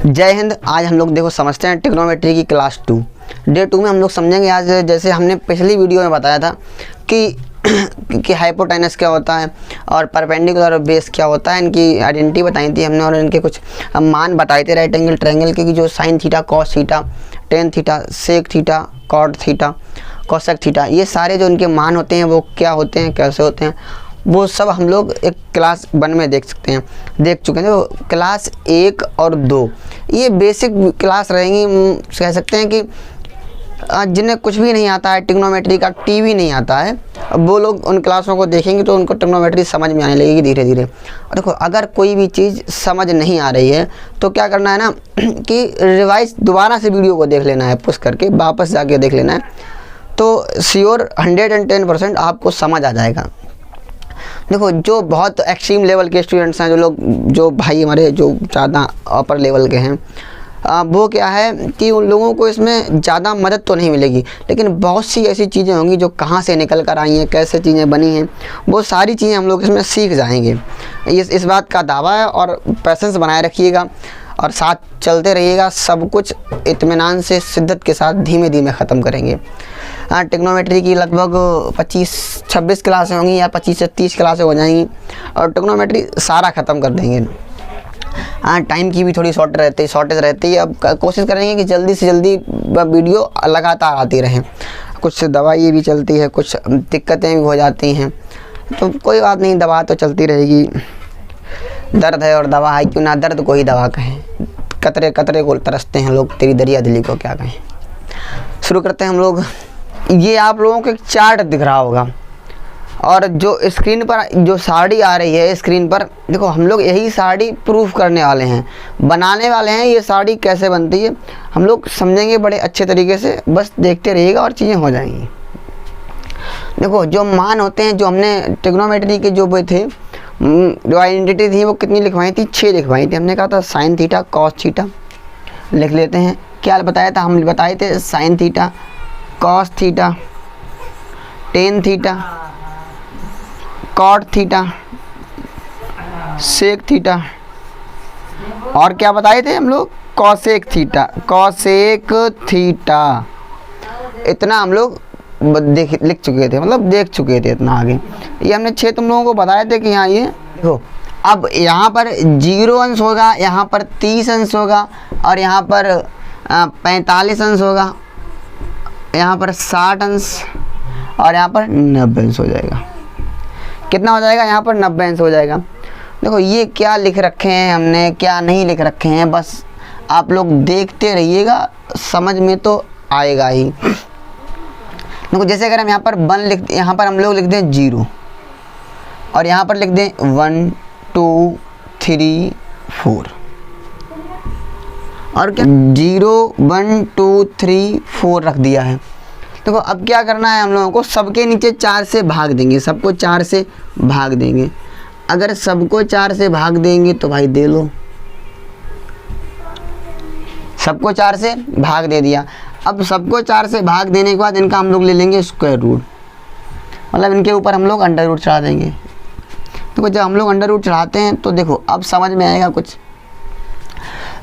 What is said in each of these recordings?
जय हिंद। आज हम लोग देखो समझते हैं ट्रिग्नोमेट्री की क्लास 2 डे 2 में हम लोग समझेंगे। आज जैसे हमने पिछली वीडियो में बताया था कि हाइपोटेनस क्या होता है और परपेंडिकुलर बेस क्या होता है, इनकी आइडेंटिटी बताई थी हमने और इनके कुछ मान बताए थे राइट एंगल ट्रायंगल के, कि जो sine theta, cos theta, tan theta, sec theta, cot theta, cosec theta, ये सारे जो इनके मान होते हैं वो क्या होते हैं, कैसे होते हैं, वो सब हम लोग एक क्लास 1 में देख चुके हैं। तो क्लास 1 और 2 ये बेसिक क्लास रहेंगी। कह सकते हैं कि जिन्हें कुछ भी नहीं आता है, ट्रिग्नोमेट्री का टी भी नहीं आता है, वो लोग उन क्लासों को देखेंगे तो उनको ट्रिग्नोमेट्री समझ में आने लगेगी धीरे धीरे। और देखो, अगर कोई भी चीज़ समझ नहीं आ रही है तो क्या करना है ना कि रिवाइज दोबारा से वीडियो को देख लेना है, पुश करके वापस जाके देख लेना है, तो श्योर 110% आपको समझ आ जाएगा। देखो, जो बहुत एक्सट्रीम लेवल के स्टूडेंट्स हैं, जो भाई हमारे जो ज़्यादा अपर लेवल के हैं, वो क्या है कि उन लोगों को इसमें ज़्यादा मदद तो नहीं मिलेगी, लेकिन बहुत सी ऐसी चीज़ें होंगी जो कहाँ से निकल कर आई हैं, कैसे चीज़ें बनी हैं, वो सारी चीज़ें हम लोग इसमें सीख जाएंगे। इस बात का दावा है। और पैसेंस बनाए रखिएगा और साथ चलते रहिएगा। सब कुछ इत्मीनान से, शिद्दत के साथ धीमे धीमे ख़त्म करेंगे। ट्रिग्नोमेट्री की लगभग 25-26 क्लासें होंगी या 25 से 30 क्लासें हो जाएंगी और ट्रिग्नोमेट्री सारा ख़त्म कर देंगे। टाइम की भी थोड़ी शॉर्टेज रहती है। अब कोशिश करेंगे कि जल्दी से जल्दी वीडियो लगातार आती रहें। कुछ दवाई भी चलती है, कुछ दिक्कतें भी हो जाती हैं, तो कोई बात नहीं, दवा तो चलती रहेगी। दर्द है और दवा है, क्यों ना दर्द को ही दवा कहें। कतरे कतरे को तरसते हैं लोग, तेरी दरिया दिली को क्या कहें। शुरू करते हैं हम लोग। ये आप लोगों को एक चार्ट दिख रहा होगा और जो स्क्रीन पर जो साड़ी आ रही है स्क्रीन पर, देखो हम लोग यही साड़ी प्रूफ करने वाले हैं, बनाने वाले हैं। ये साड़ी कैसे बनती है हम लोग समझेंगे बड़े अच्छे तरीके से, बस देखते रहिएगा और चीज़ें हो जाएंगी। देखो, जो मान होते हैं, जो हमने ट्रिग्नोमेट्री के जो वो थे, जो आइडेंटिटी थी, वो कितनी लिखवाई थी? 6 लिखवाई थी। हमने कहा था साइन थीटा, कॉस थीटा। लिख लेते हैं। क्या बताया था? हम बताए थे sine theta, cos theta, tan theta, cot theta, sec theta, और क्या बताए थे हम लोग? Cosec theta. कॉसेक थीटा इतना हम लोग लिख चुके थे, मतलब देख चुके थे इतना आगे। ये हमने 6 तुम लोगों को बताए थे कि हाँ ये देखो, अब यहाँ पर 0 अंश होगा, यहाँ पर 30 अंश होगा और यहाँ पर 45 अंश होगा, यहाँ पर 60 अंश और यहाँ पर 90 अंश हो जाएगा। कितना हो जाएगा? यहाँ पर 90 अंश हो जाएगा। देखो, ये क्या लिख रखे हैं हमने, क्या नहीं लिख रखे हैं, बस आप लोग देखते रहिएगा, समझ में तो आएगा ही। देखो, जैसे अगर हम यहाँ पर 1 यहाँ पर हम लोग लिख दें 0 और यहाँ पर लिख दें 1 2 3 4 और क्या 0 1 2 3 4 रख दिया है। देखो, अब क्या करना है हम लोगों को? सबके नीचे 4 से भाग देंगे, सबको 4 से भाग देंगे। अगर सबको 4 से भाग देंगे तो भाई दे लो, सबको 4 से भाग दे दिया। अब सबको 4 से भाग देने के बाद इनका हम लोग ले लेंगे स्क्वायर रूट, मतलब इनके ऊपर हम लोग अंडर रूट चढ़ा देंगे। देखो, जब हम लोग अंडर रूट चढ़ाते हैं तो देखो अब समझ में आएगा कुछ।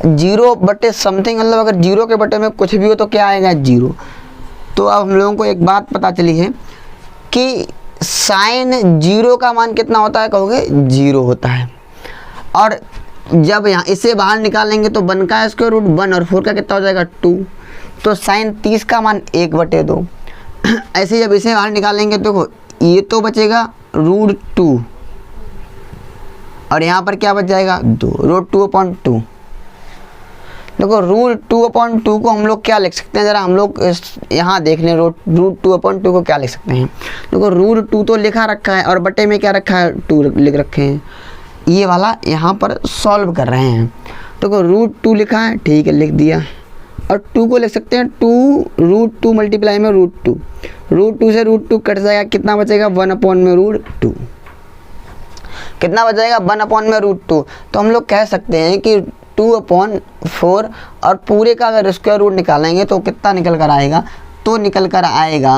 0 बटे समथिंग, मतलब अगर 0 के बटे में कुछ भी हो तो क्या आएगा? 0। तो अब हम लोगों को एक बात पता चली है कि साइन 0 का मान कितना होता है? कहोगे 0 होता है। और जब यहाँ इसे बाहर निकालेंगे तो 1 का स्क्वायर रूट 1 और 4 का कितना हो जाएगा? 2। तो साइन 30 का मान 1/2। ऐसे जब इसे बाहर निकालेंगे तो देखो, ये तो बचेगा √2 और यहाँ पर क्या बच जाएगा? 2, √2/2। देखो, √2/2 को हम लोग क्या लिख सकते हैं? ज़रा हम लोग यहाँ देख लें, √2/2 को क्या लिख सकते हैं? देखो, √2 तो लिखा रखा है और बटे में क्या रखा है? 2 लिख रखे हैं। ये वाला यहाँ पर सॉल्व कर रहे हैं। देखो, √2 लिखा है, ठीक है, लिख दिया। और 2 को लिख सकते हैं 2 √2 मल्टीप्लाई में √2। √2 से √2 कट जाएगा, कितना बचेगा? 1/√2। कितना बच जाएगा? 1/√2। तो हम लोग कह सकते हैं कि 2/4 और पूरे का अगर स्क्वायर रूट निकालेंगे तो कितना निकल कर आएगा? तो निकल कर आएगा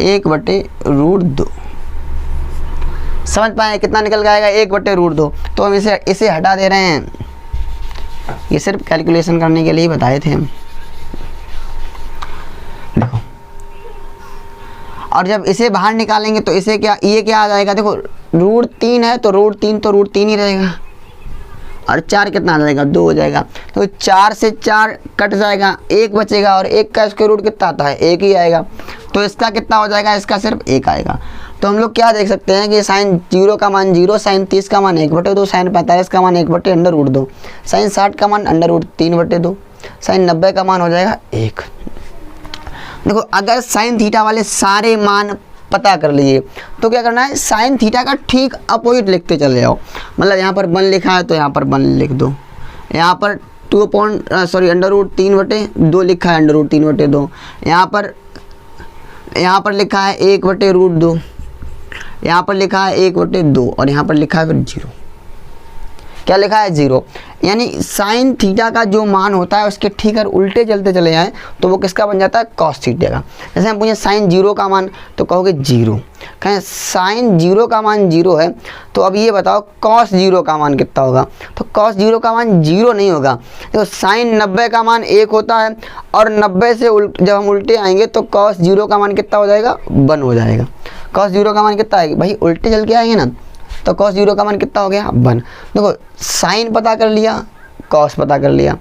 1/√2। समझ पाए कितना निकल के आएगा? 1/√2। तो हम इसे हटा दे रहे हैं। ये सिर्फ कैलकुलेशन करने के लिए ही बताए थे हम। देखो, और जब इसे बाहर निकालेंगे तो इसे क्या, ये क्या आ जाएगा, देखो √3 है तो √3 ही रहेगा, और 4 कितना आ जाएगा, 2 हो जाएगा। तो 4 से 4 कट जाएगा, 1 बचेगा, और 1 का स्क्वायर रूट कितना आता है, 1 ही आएगा। तो इसका कितना हो जाएगा, इसका सिर्फ 1 आएगा। तो हम लोग क्या देख सकते हैं कि साइन 0 का मान 0, साइन 30 का मान 1/2, साइन 45 का मान 1/√2, साइन 60 का मान √3/2, साइन 90 का मान हो जाएगा 1। देखो, अगर साइन थीटा वाले सारे मान पता कर लीजिए तो क्या करना है, साइन थीटा का ठीक अपोजिट लिखते चले जाओ। मतलब यहाँ पर 1 लिखा है तो यहाँ पर 1 लिख दो, यहाँ पर √3/2 लिखा है, √3/2, यहाँ पर लिखा है 1/√2, यहाँ पर लिखा है 1/2, और यहाँ पर लिखा है फिर 0। क्या लिखा है, 0। यानी साइन थीटा का जो मान होता है उसके ठीक अगर उल्टे चलते चले जाएँ तो वो किसका बन जाता है, कॉस थीटा का। जैसे हम पूछे साइन 0 का मान तो कहोगे 0, कहें साइन 0 का मान 0 है तो अब ये बताओ कॉस 0 का मान कितना होगा। तो कॉस 0 का मान 0 नहीं होगा। देखो, साइन 90 का मान 1 होता है, और 90 से जब हम उल्टे आएंगे तो कॉस 0 का मान कितना हो जाएगा, 1 हो जाएगा। कॉस 0 का मान कितना आएगा भाई, उल्टे चल के आएंगे ना, तो कॉस 0 का मान कितना हो गया, 1। देखो, साइन पता कर लिया, कॉस पता कर लिया।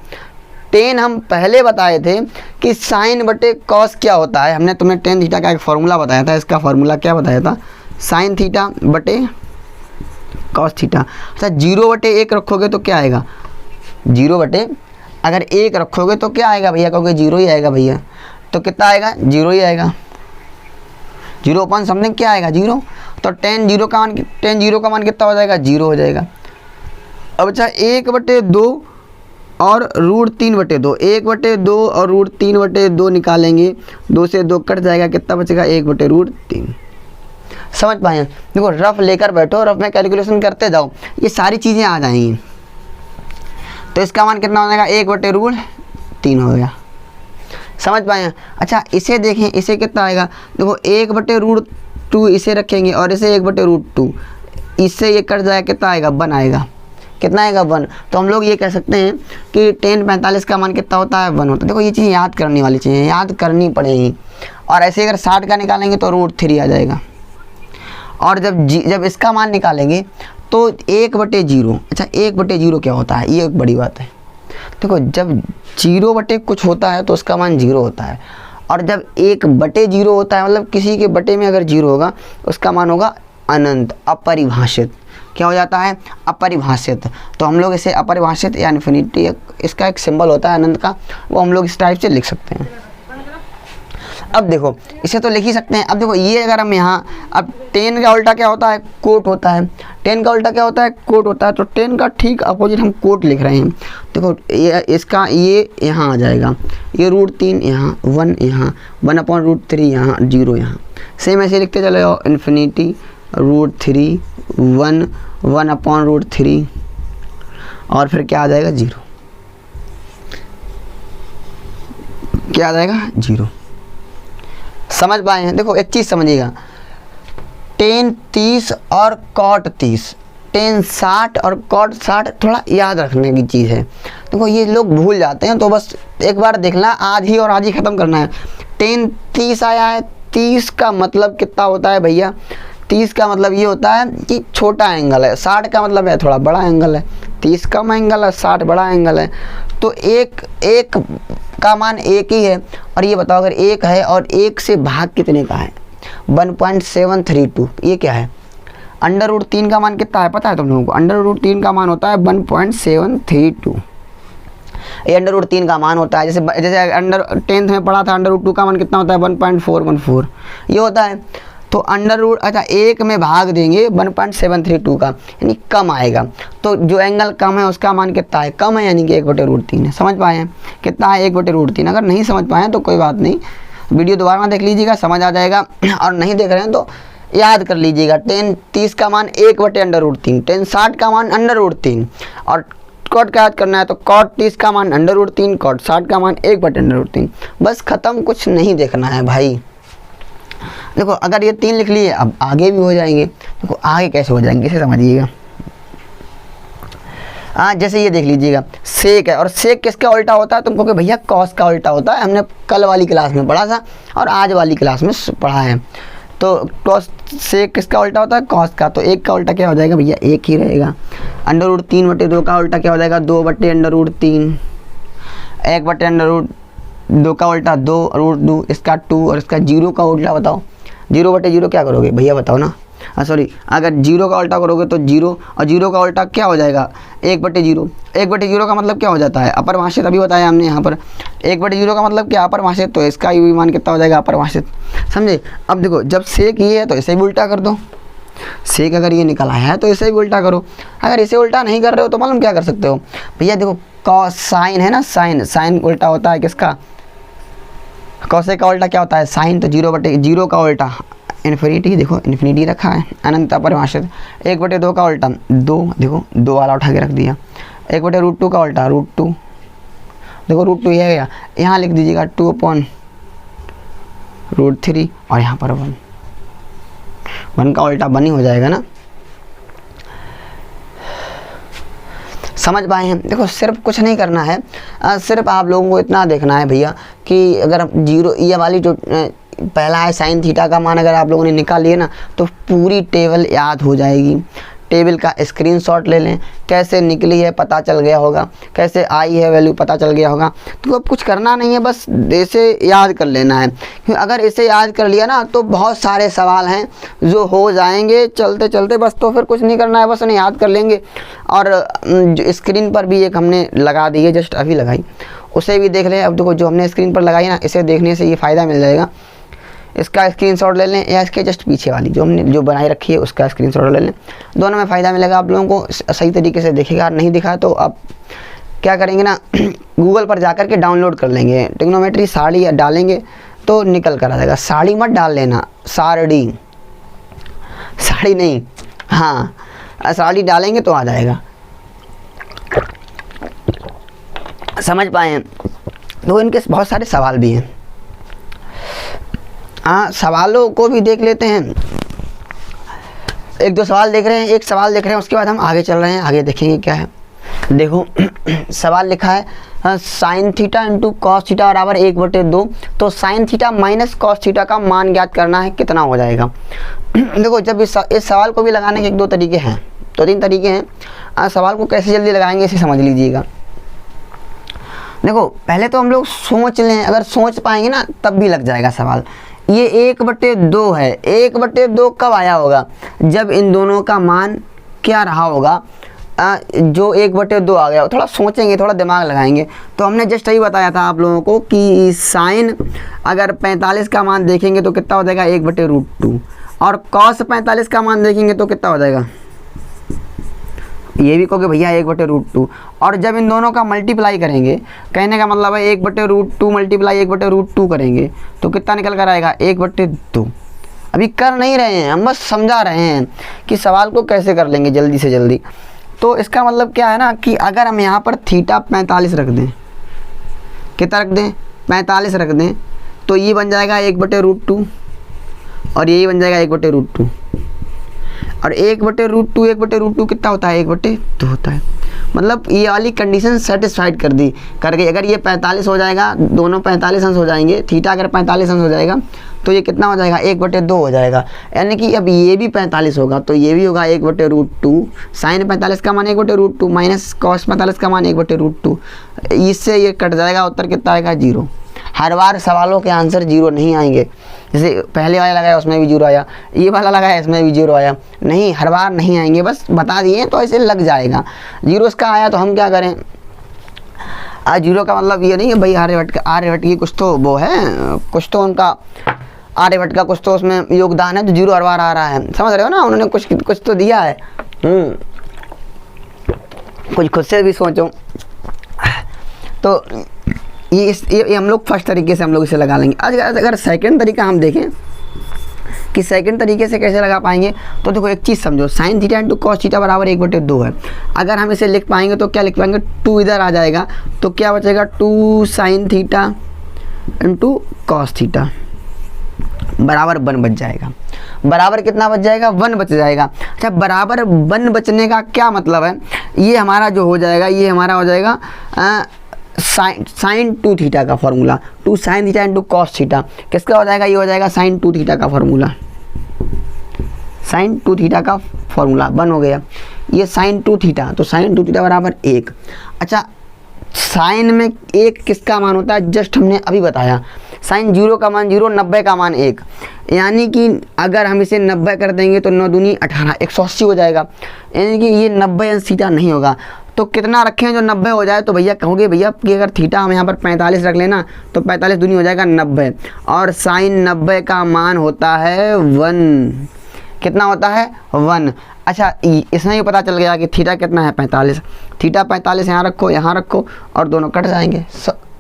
टेन हम पहले बताए थे कि साइन बटे कॉस क्या होता है, हमने तुम्हें टेन थीटा का एक फार्मूला बताया था। इसका फार्मूला क्या बताया था, साइन थीटा बटे कॉस थीटा। अच्छा, 0/1 रखोगे तो क्या आएगा, 0/1 रखोगे तो क्या आएगा भैया, कहोगे 0 ही आएगा भैया। तो कितना आएगा, 0 ही आएगा। 0/समथिंग क्या आएगा, 0। तो टेन 0 का मान कितना हो जाएगा, 0 हो जाएगा। अब अच्छा, 1/2 और √3/2, 1/2 और √3/2 निकालेंगे, 2 से 2 कट जाएगा, कितना बचेगा, 1/√3। समझ पाए। देखो, रफ लेकर बैठो, रफ में कैलकुलेशन करते जाओ, ये सारी चीज़ें आ जाएंगी। तो इसका मान कितना हो जाएगा, 1/√3 हो गया। समझ पाए। अच्छा, इसे देखें, इसे कितना आएगा, देखो 1/√2 इसे रखेंगे और इसे 1/√2, इससे ये कट जाएगा, कितना आएगा, 1 आएगा। कितना आएगा, 1। तो हम लोग ये कह सकते हैं कि tan 45 का मान कितना होता है, 1 होता है। देखो, ये चीज़ याद करने वाली चीज़ें, याद करनी पड़ेगी। और ऐसे अगर 60 का निकालेंगे तो √3 आ जाएगा। और जब इसका मान निकालेंगे तो 1/0। अच्छा, 1/0 क्या होता है, ये एक बड़ी बात है। देखो, जब 0 कुछ होता है तो उसका मान 0 होता है, और जब 1/0 होता है, मतलब किसी के बटे में अगर 0 होगा उसका मान होगा अनंत, अपरिभाषित। क्या हो जाता है, अपरिभाषित। तो हम लोग इसे अपरिभाषित या इन्फिनिटी, इसका एक सिंबल होता है अनंत का, वो हम लोग इस टाइप से लिख सकते हैं। अब देखो, इसे तो लिख ही सकते हैं। अब देखो, ये अगर हम यहाँ, अब tan का उल्टा क्या होता है, कोट होता है। tan का उल्टा क्या होता है, कोट होता है। तो tan का ठीक अपोजिट हम कोट लिख रहे हैं। देखो, ये इसका ये यहाँ आ जाएगा, ये √3 यहाँ, 1 यहाँ, 1/√3 यहाँ, 0 यहाँ। सेम ऐसे लिखते चले जाओ, इन्फिनिटी √3 1 1/√3, और फिर क्या आ जाएगा, 0। क्या आ जाएगा, 0। समझ पाए हैं। देखो, एक चीज़ समझिएगा, tan 30 और cot 30, tan 60 और cot 60 थोड़ा याद रखने की चीज़ है। देखो, ये लोग भूल जाते हैं, तो बस एक बार देखना, आज ही और आज ही ख़त्म करना है। tan 30 आया है, 30 का मतलब कितना होता है भैया, 30 का मतलब ये होता है कि छोटा एंगल है, 60 का मतलब है थोड़ा बड़ा एंगल है। 30 कम एंगल है, 60 बड़ा एंगल है। तो एक का मान 1 ही है। और ये बताओ, अगर 1 है और 1 से भाग कितने का है, 1.732, ये क्या है, √3 का मान कितना है पता है तुम लोगों को, √3 का मान होता है 1.732। ये √3 का मान होता है। जैसे अंडर 10th में पढ़ा था, √2 का मान कितना होता है, 1.414 ये होता है। तो अच्छा, 1 में भाग देंगे 1.732 का, यानी कम आएगा। तो जो एंगल कम है उसका मान कितना है, कम है, यानी कि 1/√3 है। समझ पाए हैं, कितना है, 1/√3। अगर नहीं समझ पाए तो कोई बात नहीं, वीडियो दोबारा देख लीजिएगा, समझ आ जाएगा। और नहीं देख रहे हैं तो याद कर लीजिएगा, tan 30 का मान 1/√3, tan 60 का मान √3, और cot का याद करना है तो cot 30 का मान √3, cot 60 का मान 1/√3। बस ख़त्म, कुछ नहीं देखना है भाई। देखो, अगर ये 3 लिख लिए, अब आगे भी हो जाएंगे। देखो, आगे कैसे हो जाएंगे इसे समझिएगा। जैसे ये देख लीजिएगा सेक है, और सेक किसका उल्टा होता है? तुमको कि भैया कॉस का उल्टा होता है, हमने कल वाली क्लास में पढ़ा था और आज वाली क्लास में पढ़ा है। तो कॉस सेक किसका उल्टा होता है? कॉस का। तो एक का उल्टा क्या हो जाएगा भैया? एक ही रहेगा। √3/2 का उल्टा क्या हो जाएगा? 2/√3। 1/√2 का उल्टा 2√2, इसका 2, और इसका 0 का उल्टा बताओ। 0/0 क्या करोगे भैया बताओ ना? सॉरी, अगर 0 का उल्टा करोगे तो 0, और 0 का उल्टा क्या हो जाएगा? 1/0। 1/0 का मतलब क्या हो जाता है? अपरिभाषित। अभी बताया हमने यहाँ पर 1/0 का मतलब क्या? अपरिभाषित। तो इसका भी मान कितना हो जाएगा? अपरिभाषित। समझे? अब देखो, जब सेक ये है तो इसे भी उल्टा कर दो। सेक अगर ये निकल आया है तो इसे भी उल्टा करो। अगर इसे उल्टा नहीं कर रहे हो तो मालूम क्या कर सकते हो भैया? देखो कॉस साइन है ना, साइन उल्टा होता है किसका? कॉसेक का उल्टा क्या होता है? साइन। तो 0/0 का उल्टा इन्फिनिटी। देखो इन्फिनिटी रखा है, अनंत अपरिभाषित। 1/2 का उल्टा 2, देखो 2 वाला उठा के रख दिया। 1/√2 का उल्टा √2, देखो √2 ये गया, यहाँ लिख दीजिएगा 2/√3, और यहाँ पर 1 का उल्टा 1 ही हो जाएगा ना। समझ पाए हैं? देखो सिर्फ कुछ नहीं करना है, सिर्फ आप लोगों को इतना देखना है भैया कि अगर 0 ये वाली जो पहला है साइन थीटा का मान अगर आप लोगों ने निकाल लिया ना तो पूरी टेबल याद हो जाएगी। टेबल का स्क्रीनशॉट ले लें, कैसे निकली है पता चल गया होगा, कैसे आई है वैल्यू पता चल गया होगा। तो अब कुछ करना नहीं है, बस इसे याद कर लेना है। क्योंकि अगर इसे याद कर लिया ना तो बहुत सारे सवाल हैं जो हो जाएंगे चलते चलते, बस तो फिर कुछ नहीं करना है, बस उन्हें याद कर लेंगे। और जो स्क्रीन पर भी एक हमने लगा दी है, जस्ट अभी लगाई, उसे भी देख लें। अब देखो जो हमने स्क्रीन पर लगाई ना, इसे देखने से ये फ़ायदा मिल जाएगा। इसका स्क्रीनशॉट ले लें या इसके जस्ट पीछे वाली जो हमने जो बनाई रखी है उसका स्क्रीनशॉट ले लें, दोनों में फ़ायदा मिलेगा आप लोगों को। सही तरीके से देखेगा, नहीं दिखा तो आप क्या करेंगे ना गूगल पर जाकर के डाउनलोड कर लेंगे, ट्रिग्नोमेट्री साड़ी डालेंगे तो निकल कर आ जाएगा। साड़ी मत डाल लेना, साड़ी नहीं, हाँ साड़ी डालेंगे तो आ जाएगा। समझ पाए हैं? तो इनके बहुत सारे सवाल भी हैं। हाँ सवालों को भी देख लेते हैं। 1-2 सवाल देख रहे हैं, एक सवाल देख रहे हैं, उसके बाद हम आगे चल रहे हैं, आगे देखेंगे क्या है। देखो सवाल लिखा है sine theta into cos theta बराबर 1/2। तो sign theta minus cos theta का मान ज्ञात करना है, कितना हो जाएगा। देखो जब इस सवाल को भी लगाने के 1-2 तरीके हैं, 2-3 तरीके हैं। सवाल को कैसे जल्दी लगाएंगे इसे समझ लीजिएगा। देखो पहले तो हम लोग सोच लें, अगर सोच पाएंगे ना तब भी लग जाएगा सवाल। ये 1/2 है, 1/2 कब आया होगा? जब इन दोनों का मान क्या रहा होगा, जो 1/2 आ गया। थोड़ा सोचेंगे, थोड़ा दिमाग लगाएंगे। तो हमने जस्ट यही बताया था आप लोगों को कि साइन अगर 45 का मान देखेंगे तो कितना हो जाएगा? 1/√2, और कॉस 45 का मान देखेंगे तो कितना हो जाएगा? ये भी कहोगे भैया 1/√2, और जब इन दोनों का मल्टीप्लाई करेंगे, कहने का मतलब है 1/√2 मल्टीप्लाई 1/√2 करेंगे तो कितना निकल कर आएगा? 1/2। अभी कर नहीं रहे हैं हम, बस समझा रहे हैं कि सवाल को कैसे कर लेंगे जल्दी से जल्दी। तो इसका मतलब क्या है ना कि अगर हम यहाँ पर थीटा 45 रख दें, कितना रख दें? 45 रख दें, तो ये बन जाएगा 1/√2, और यही बन जाएगा 1/√2, और 1/√2 कितना होता है? 1/2 होता है। मतलब ये वाली कंडीशन सेटिस्फाइड कर दी करके, अगर ये 45 हो जाएगा, दोनों 45 अंश हो जाएंगे, थीटा अगर 45 अंश हो जाएगा तो ये कितना हो जाएगा? 1/2 हो जाएगा। यानी कि अब ये भी 45 होगा तो ये भी होगा 1/√2। साइन 45 का मान 1/√2 माइनस कॉस 45 का मान 1/√2, इससे ये कट जाएगा, उत्तर कितना आएगा? 0। हर बार सवालों के आंसर 0 नहीं आएंगे। जैसे पहले वाला लगाया उसमें भी 0 आया, ये वाला लगाया इसमें भी 0 आया, नहीं हर बार नहीं आएंगे, बस बता दिए तो ऐसे लग जाएगा। 0 इसका आया तो हम क्या करें? आज 0 का मतलब ये नहीं है भाई आर्यभट्ट की कुछ तो वो है, कुछ तो उनका आर्यभट्ट का कुछ तो उसमें योगदान है तो 0 हर बार आ रहा है। समझ रहे हो ना? उन्होंने कुछ तो दिया है। कुछ खुद से भी सोचो। तो ये हम लोग फर्स्ट तरीके से हम लोग इसे लगा लेंगे। अगर सेकंड तरीका हम देखें कि सेकंड तरीके से कैसे लगा पाएंगे, तो देखो एक चीज़ समझो, sine theta into cos theta बराबर 1/2 है। अगर हम इसे लिख पाएंगे तो क्या लिख पाएंगे? 2 इधर आ जाएगा तो क्या बचेगा? 2 sine theta into cos theta. बराबर 1 बच जाएगा। बराबर कितना बच जाएगा? 1 बच जाएगा। अच्छा, बराबर 1 बचने का क्या मतलब है? ये हमारा जो हो जाएगा, ये हमारा हो जाएगा साइन 2 थीटा का formula, 2 sine theta into cos theta. किसका हो जाएगा? ये हो जाएगा साइन 2 थीटा का फॉर्मूला, साइन 2 थीटा का फॉर्मूला 1 हो गया। ये साइन 2 थीटा, तो साइन 2 थीटा बराबर 1। अच्छा, साइन में 1 किसका मान होता है? जस्ट हमने अभी बताया, साइन 0 का मान 0, 90 का मान 1। यानी कि अगर हम इसे 90 कर देंगे तो 9 दूनी 18, 180 हो जाएगा। यानी कि ये 90 अंश थीटा नहीं होगा। तो कितना रखें जो 90 हो जाए? तो भैया कहोगे भैया कि अगर थीटा हम यहाँ पर 45 रख लेना तो 45 दूनी हो जाएगा 90, और साइन 90 का मान होता है 1। कितना होता है? 1। अच्छा, इसमें ही पता चल गया कि थीटा कितना है? 45। थीटा 45 यहाँ रखो और दोनों कट जाएंगे,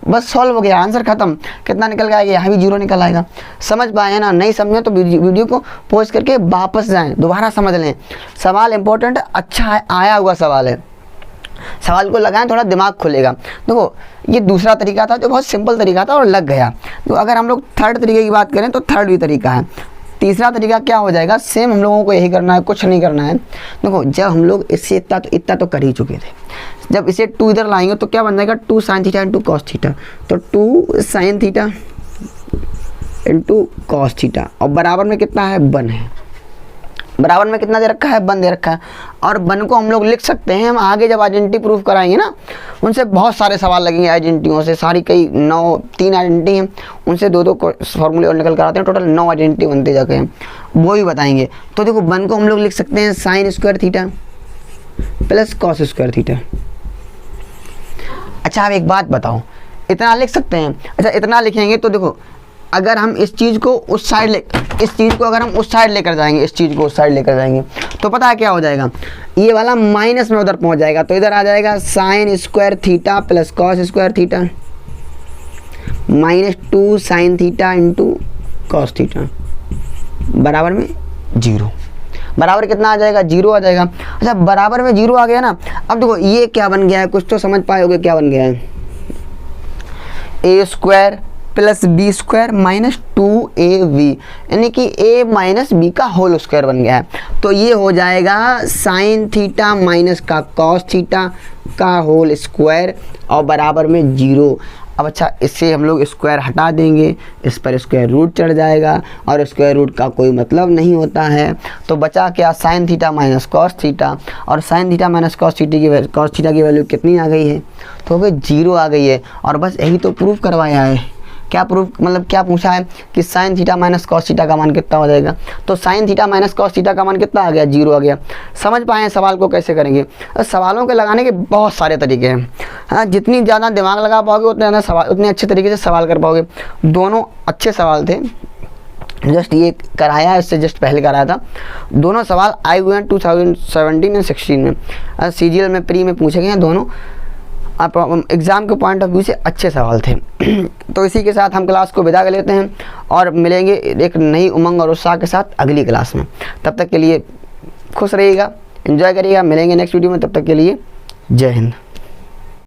बस सॉल्व हो गया, आंसर खत्म। कितना निकल गया? यहाँ भी 0 निकल आएगा। समझ पाए ना? नहीं समझे तो वीडियो को पॉज करके वापस जाएं, दोबारा समझ लें। सवाल इंपॉर्टेंट, अच्छा है, आया हुआ सवाल है। सवाल को लगाएं, थोड़ा दिमाग खुलेगा। देखो, ये दूसरा तरीका था जो बहुत सिंपल तरीका था और लग गया। तो अगर हम लोग थर्ड तरीके की बात करें तो थर्ड भी तरीका है। तीसरा तरीका क्या हो जाएगा? सेम हम लोगों को यही करना है, कुछ नहीं करना है। देखो, जब हम लोग इससे इतना तो कर ही चुके थे, जब इसे 2 इधर लाएंगे तो क्या बन जाएगा? 2 sine theta into cos theta. तो 2 sine theta into cos theta, और बराबर में कितना है? 1 है। बराबर में कितना दे रखा है? 1 दे रखा है। और 1 को हम लोग लिख सकते हैं, हम आगे जब आइडेंटिटी प्रूफ कराएंगे ना, उनसे बहुत सारे सवाल लगेंगे आइडेंटिटियों से, सारी कई 3 आइडेंटिटी हैं, उनसे 2 फॉर्मूले और निकल कर आते हैं, टोटल 9 आइडेंटिटी बनते जाके हैं, वो भी बताएंगे। तो देखो, 1 को हम लोग लिख सकते हैं sine square theta plus cos square theta. अच्छा, आप एक बात बताओ, इतना लिख सकते हैं? अच्छा, इतना लिखेंगे तो देखो, अगर हम इस चीज़ को उस साइड अगर हम उस साइड लेकर जाएंगे, इस चीज़ को उस साइड लेकर जाएंगे, तो पता है क्या हो जाएगा? ये वाला माइनस में उधर पहुंच जाएगा, तो इधर आ जाएगा sine square theta plus cos square theta minus 2 sine theta into cos theta बराबर में 0। बराबर कितना आ जाएगा? 0 आ जाएगा। अच्छा, बराबर में 0 आ गया ना। अब देखो, ये क्या बन गया है? कुछ तो समझ पाओगे क्या बन गया है? A square plus b square minus 2ab, यानी कि a माइनस बी का होल स्क्वायर बन गया है। तो ये हो जाएगा साइन थीटा माइनस का कॉस थीटा का होल स्क्वायर और बराबर में 0। अब अच्छा, इससे हम लोग स्क्वायर हटा देंगे, इस पर स्क्वायर रूट चढ़ जाएगा और स्क्वायर रूट का कोई मतलब नहीं होता है। तो बचा क्या? Sine theta minus cos theta, और sine theta minus cos theta की वैल्यू कितनी आ गई है? तो भाई 0 आ गई है। और बस यही तो प्रूफ करवाया है। क्या प्रूफ मतलब क्या पूछा है कि sign theta minus cos theta का मान कितना हो जाएगा? तो sign theta minus cos theta का मान कितना आ गया? 0 आ गया। समझ पाए सवाल को कैसे करेंगे? सवालों के लगाने के बहुत सारे तरीके हैं। हाँ, जितनी ज़्यादा दिमाग लगा पाओगे उतने अच्छे तरीके से सवाल कर पाओगे। दोनों अच्छे सवाल थे, जस्ट ये कराया है, इससे जस्ट पहले कराया था। दोनों सवाल आए हुए हैं 2017 और 16 में, CGL में प्री में पूछे गए हैं। दोनों एग्ज़ाम के पॉइंट ऑफ व्यू से अच्छे सवाल थे। तो इसी के साथ हम क्लास को विदा कर लेते हैं और मिलेंगे एक नई उमंग और उत्साह के साथ अगली क्लास में। तब तक के लिए खुश रहिएगा, एंजॉय करिएगा। मिलेंगे नेक्स्ट वीडियो में, तब तक के लिए जय हिंद।